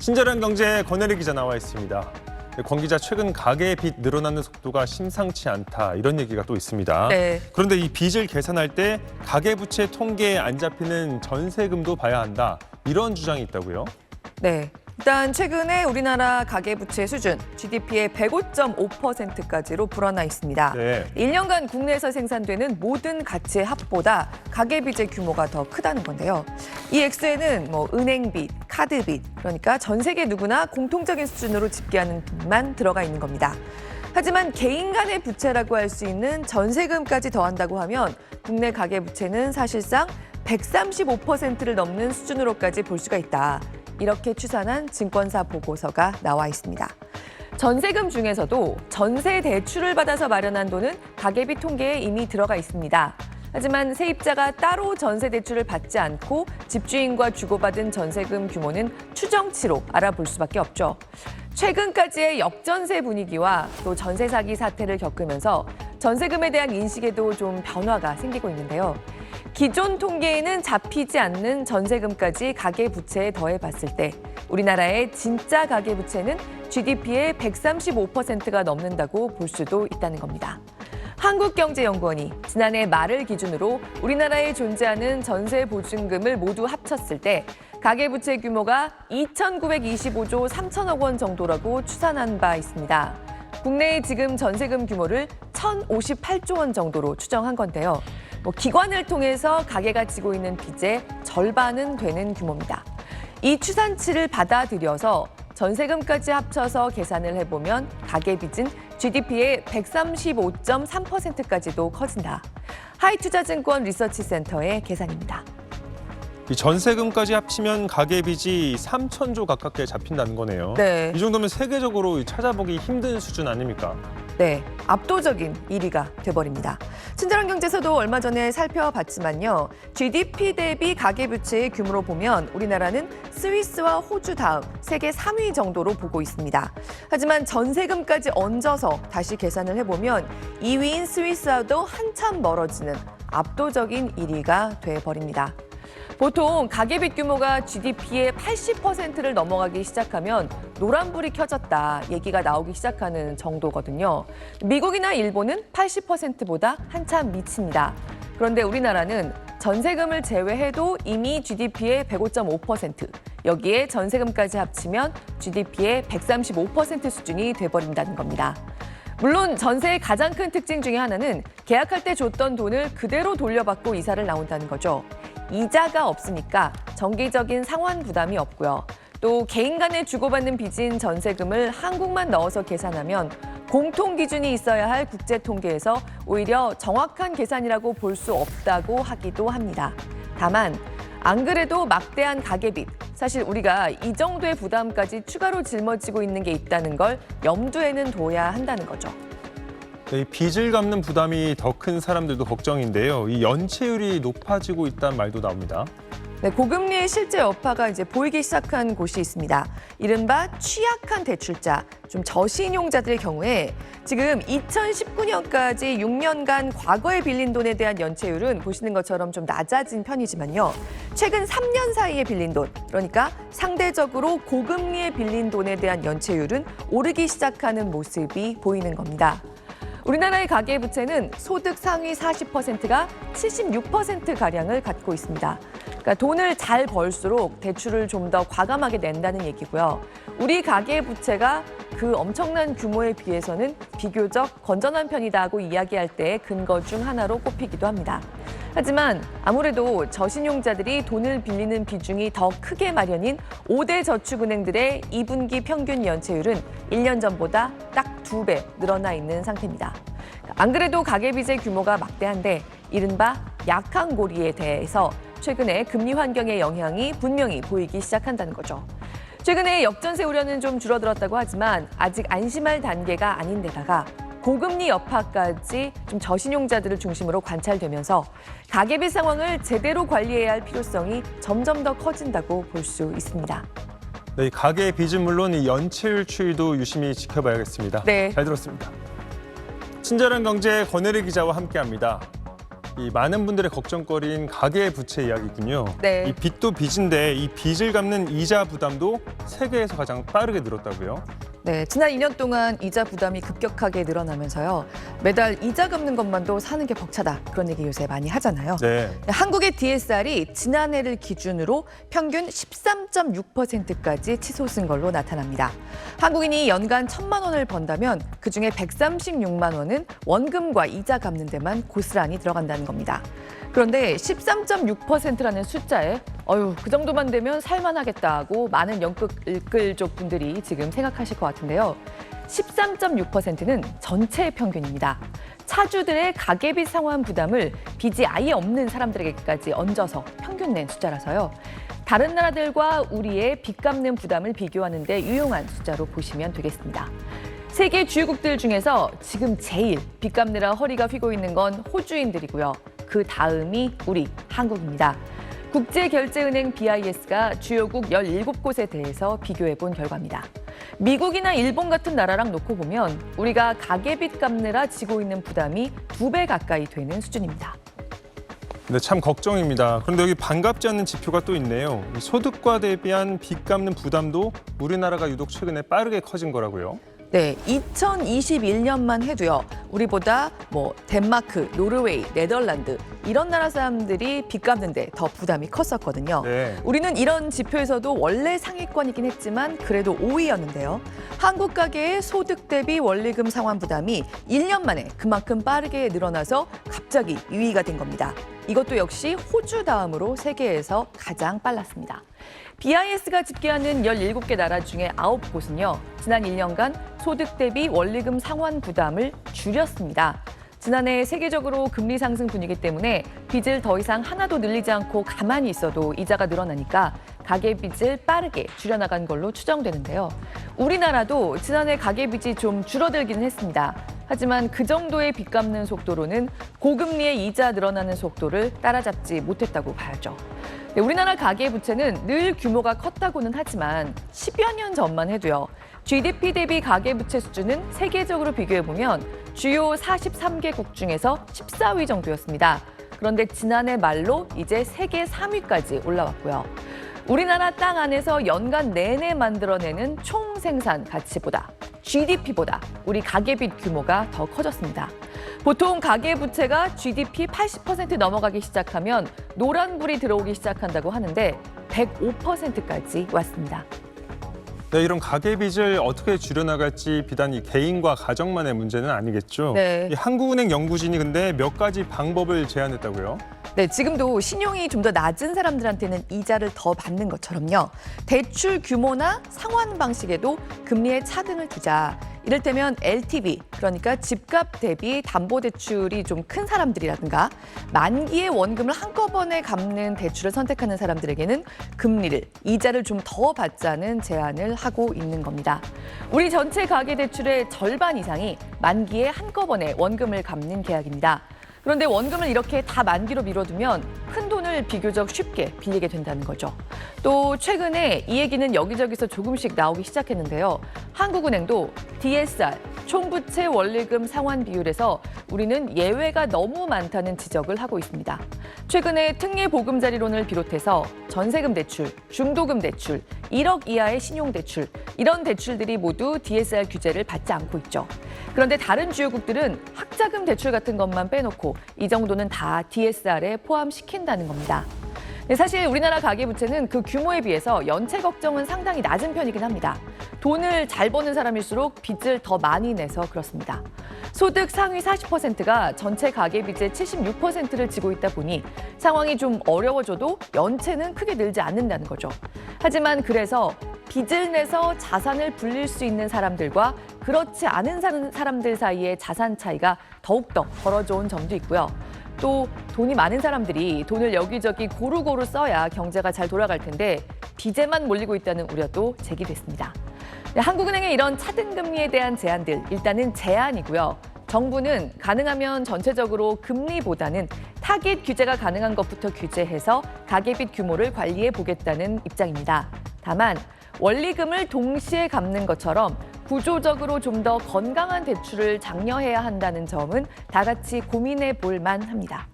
친절한 경제 권혜리 기자 나와 있습니다. 권 기자, 최근 가계 빚 늘어나는 속도가 심상치 않다, 이런 얘기가 또 있습니다. 네. 그런데 이 빚을 계산할 때 가계부채 통계에 안 잡히는 전세금도 봐야 한다, 이런 주장이 있다고요? 네. 일단 최근에 우리나라 가계부채 수준 GDP의 105.5%까지로 불어나 있습니다. 네. 1년간 국내에서 생산되는 모든 가치의 합보다 가계빚의 규모가 더 크다는 건데요. 이 액수에는 은행빚, 카드빚, 그러니까 전 세계 누구나 공통적인 수준으로 집계하는 빚만 들어가 있는 겁니다. 하지만 개인 간의 부채라고 할 수 있는 전세금까지 더한다고 하면 국내 가계부채는 사실상 135%를 넘는 수준으로까지 볼 수가 있다. 이렇게 추산한 증권사 보고서가 나와 있습니다. 전세금 중에서도 전세 대출을 받아서 마련한 돈은 가계빚 통계에 이미 들어가 있습니다. 하지만 세입자가 따로 전세 대출을 받지 않고 집주인과 주고받은 전세금 규모는 추정치로 알아볼 수밖에 없죠. 최근까지의 역전세 분위기와 또 전세 사기 사태를 겪으면서 전세금에 대한 인식에도 좀 변화가 생기고 있는데요. 기존 통계에는 잡히지 않는 전세금까지 가계부채에 더해봤을 때 우리나라의 진짜 가계부채는 GDP의 135%가 넘는다고 볼 수도 있다는 겁니다. 한국경제연구원이 지난해 말을 기준으로 우리나라에 존재하는 전세보증금을 모두 합쳤을 때 가계부채 규모가 2,925조 3천억 원 정도라고 추산한 바 있습니다. 국내의 지금 전세금 규모를 1,058조 원 정도로 추정한 건데요. 기관을 통해서 가계가 지고 있는 빚의 절반은 되는 규모입니다. 이 추산치를 받아들여서 전세금까지 합쳐서 계산을 해보면 가계빚은 GDP의 135.3%까지도 커진다. 하이투자증권 리서치센터의 계산입니다. 이 전세금까지 합치면 가계빚이 3천조 가깝게 잡힌다는 거네요. 네. 이 정도면 세계적으로 찾아보기 힘든 수준 아닙니까? 네, 압도적인 1위가 돼버립니다. 친절한 경제에서도 얼마 전에 살펴봤지만요. GDP 대비 가계부채의 규모로 보면 우리나라는 스위스와 호주 다음 세계 3위 정도로 보고 있습니다. 하지만 전세금까지 얹어서 다시 계산을 해보면 2위인 스위스와도 한참 멀어지는 압도적인 1위가 돼버립니다. 보통 가계빚 규모가 GDP의 80%를 넘어가기 시작하면 노란불이 켜졌다 얘기가 나오기 시작하는 정도거든요. 미국이나 일본은 80%보다 한참 미칩니다. 그런데 우리나라는 전세금을 제외해도 이미 GDP의 105.5%, 여기에 전세금까지 합치면 GDP의 135% 수준이 돼버린다는 겁니다. 물론 전세의 가장 큰 특징 중에 하나는 계약할 때 줬던 돈을 그대로 돌려받고 이사를 나온다는 거죠. 이자가 없으니까 정기적인 상환 부담이 없고요. 또 개인 간에 주고받는 빚인 전세금을 한국만 넣어서 계산하면 공통 기준이 있어야 할 국제 통계에서 오히려 정확한 계산이라고 볼 수 없다고 하기도 합니다. 다만 안 그래도 막대한 가계빚, 사실 우리가 이 정도의 부담까지 추가로 짊어지고 있는 게 있다는 걸 염두에는 둬야 한다는 거죠. 이 빚을 갚는 부담이 더 큰 사람들도 걱정인데요. 이 연체율이 높아지고 있다는 말도 나옵니다. 네, 고금리의 실제 여파가 이제 보이기 시작한 곳이 있습니다. 이른바 취약한 대출자, 좀 저신용자들의 경우에 지금 2019년까지 6년간 과거에 빌린 돈에 대한 연체율은 보시는 것처럼 좀 낮아진 편이지만요. 최근 3년 사이에 빌린 돈, 그러니까 상대적으로 고금리에 빌린 돈에 대한 연체율은 오르기 시작하는 모습이 보이는 겁니다. 우리나라의 가계부채는 소득 상위 40%가 76%가량을 갖고 있습니다. 그러니까 돈을 잘 벌수록 대출을 좀 더 과감하게 낸다는 얘기고요. 우리 가계부채가 그 엄청난 규모에 비해서는 비교적 건전한 편이다고 이야기할 때 근거 중 하나로 꼽히기도 합니다. 하지만 아무래도 저신용자들이 돈을 빌리는 비중이 더 크게 마련인 5대 저축은행들의 2분기 평균 연체율은 1년 전보다 딱 2배 늘어나 있는 상태입니다. 안 그래도 가계빚의 규모가 막대한데 이른바 약한 고리에 대해서 최근에 금리 환경의 영향이 분명히 보이기 시작한다는 거죠. 최근에 역전세 우려는 좀 줄어들었다고 하지만 아직 안심할 단계가 아닌데다가 고금리 여파까지 좀 저신용자들을 중심으로 관찰되면서 가계빚 상황을 제대로 관리해야 할 필요성이 점점 더 커진다고 볼 수 있습니다. 네, 가계 빚은 물론 이 연체율 추이도 유심히 지켜봐야겠습니다. 네. 잘 들었습니다. 친절한 경제 권혜리 기자와 함께합니다. 이 많은 분들의 걱정거리인 가계부채 이야기군요. 네. 이 빚도 빚인데 이 빚을 갚는 이자 부담도 세계에서 가장 빠르게 늘었다고요. 네, 지난 2년 동안 이자 부담이 급격하게 늘어나면서요. 매달 이자 갚는 것만도 사는 게 벅차다. 그런 얘기 요새 많이 하잖아요. 네. 한국의 DSR이 지난해를 기준으로 평균 13.6%까지 치솟은 걸로 나타납니다. 한국인이 연간 1,000만 원을 번다면 그중에 136만 원은 원금과 이자 갚는 데만 고스란히 들어간다는 겁니다. 그런데 13.6%라는 숫자에 그 정도만 되면 살만하겠다고 많은 연끌족 분들이 지금 생각하실 것 같은데요. 13.6%는 전체의 평균입니다. 차주들의 가계빚 상환 부담을 빚이 아예 없는 사람들에게까지 얹어서 평균 낸 숫자라서요. 다른 나라들과 우리의 빚 갚는 부담을 비교하는 데 유용한 숫자로 보시면 되겠습니다. 세계 주요국들 중에서 지금 제일 빚 갚느라 허리가 휘고 있는 건 호주인들이고요. 그 다음이 우리 한국입니다. 국제결제은행 BIS가 주요국 17곳에 대해서 비교해 본 결과입니다. 미국이나 일본 같은 나라랑 놓고 보면 우리가 가계빚 갚느라 지고 있는 부담이 2배 가까이 되는 수준입니다. 네, 참 걱정입니다. 그런데 여기 반갑지 않는 지표가 또 있네요. 이 소득과 대비한 빚 갚는 부담도 우리나라가 유독 최근에 빠르게 커진 거라고요. 네, 2021년만 해도요. 우리보다 덴마크, 노르웨이, 네덜란드 이런 나라 사람들이 빚 갚는데 더 부담이 컸었거든요. 네. 우리는 이런 지표에서도 원래 상위권이긴 했지만 그래도 5위였는데요. 한국 가계의 소득 대비 원리금 상환 부담이 1년 만에 그만큼 빠르게 늘어나서 갑자기 2위가 된 겁니다. 이것도 역시 호주 다음으로 세계에서 가장 빨랐습니다. BIS가 집계하는 17개 나라 중에 9곳은요. 지난 1년간 소득 대비 원리금 상환 부담을 줄였습니다. 지난해 세계적으로 금리 상승 분위기 때문에 빚을 더 이상 하나도 늘리지 않고 가만히 있어도 이자가 늘어나니까 가계빚을 빠르게 줄여나간 걸로 추정되는데요. 우리나라도 지난해 가계빚이 좀 줄어들기는 했습니다. 하지만 그 정도의 빚 갚는 속도로는 고금리의 이자 늘어나는 속도를 따라잡지 못했다고 봐야죠. 네, 우리나라 가계부채는 늘 규모가 컸다고는 하지만 10여 년 전만 해도요. GDP 대비 가계부채 수준은 세계적으로 비교해보면 주요 43개국 중에서 14위 정도였습니다. 그런데 지난해 말로 이제 세계 3위까지 올라왔고요. 우리나라 땅 안에서 연간 내내 만들어내는 총 생산 가치보다 GDP보다 우리 가계빚 규모가 더 커졌습니다. 보통 가계부채가 GDP 80% 넘어가기 시작하면 노란불이 들어오기 시작한다고 하는데 105%까지 왔습니다. 네, 이런 가계빚을 어떻게 줄여나갈지 비단 이 개인과 가정만의 문제는 아니겠죠. 네. 이 한국은행 연구진이 근데 몇 가지 방법을 제안했다고요? 네, 지금도 신용이 좀 더 낮은 사람들한테는 이자를 더 받는 것처럼요. 대출 규모나 상환 방식에도 금리의 차등을 두자. 이를테면 LTV, 그러니까 집값 대비 담보대출이 좀 큰 사람들이라든가 만기의 원금을 한꺼번에 갚는 대출을 선택하는 사람들에게는 금리를, 이자를 좀 더 받자는 제안을 하고 있는 겁니다. 우리 전체 가계대출의 절반 이상이 만기에 한꺼번에 원금을 갚는 계약입니다. 그런데 원금을 이렇게 다 만기로 미뤄두면 큰 돈을 비교적 쉽게 빌리게 된다는 거죠. 또 최근에 이 얘기는 여기저기서 조금씩 나오기 시작했는데요. 한국은행도 DSR, 총부채 원리금 상환 비율에서 우리는 예외가 너무 많다는 지적을 하고 있습니다. 최근에 특례보금자리론을 비롯해서 전세금 대출, 중도금 대출, 1억 이하의 신용대출, 이런 대출들이 모두 DSR 규제를 받지 않고 있죠. 그런데 다른 주요국들은 학자금 대출 같은 것만 빼놓고 이 정도는 다 DSR에 포함시킨다는 겁니다. 사실 우리나라 가계부채는 그 규모에 비해서 연체 걱정은 상당히 낮은 편이긴 합니다. 돈을 잘 버는 사람일수록 빚을 더 많이 내서 그렇습니다. 소득 상위 40%가 전체 가계빚의 76%를 지고 있다 보니 상황이 좀 어려워져도 연체는 크게 늘지 않는다는 거죠. 하지만 그래서 빚을 내서 자산을 불릴 수 있는 사람들과 그렇지 않은 사람들 사이의 자산 차이가 더욱더 벌어져 온 점도 있고요. 또 돈이 많은 사람들이 돈을 여기저기 고루고루 써야 경제가 잘 돌아갈 텐데 빚에만 몰리고 있다는 우려도 제기됐습니다. 네, 한국은행의 이런 차등금리에 대한 제안들, 일단은 제안이고요. 정부는 가능하면 전체적으로 금리보다는 타깃 규제가 가능한 것부터 규제해서 가계빚 규모를 관리해 보겠다는 입장입니다. 다만 원리금을 동시에 갚는 것처럼 구조적으로 좀 더 건강한 대출을 장려해야 한다는 점은 다 같이 고민해 볼 만합니다.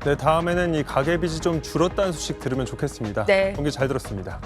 네, 다음에는 이 가계빚이 좀 줄었다는 소식 들으면 좋겠습니다. 네. 공기 잘 들었습니다.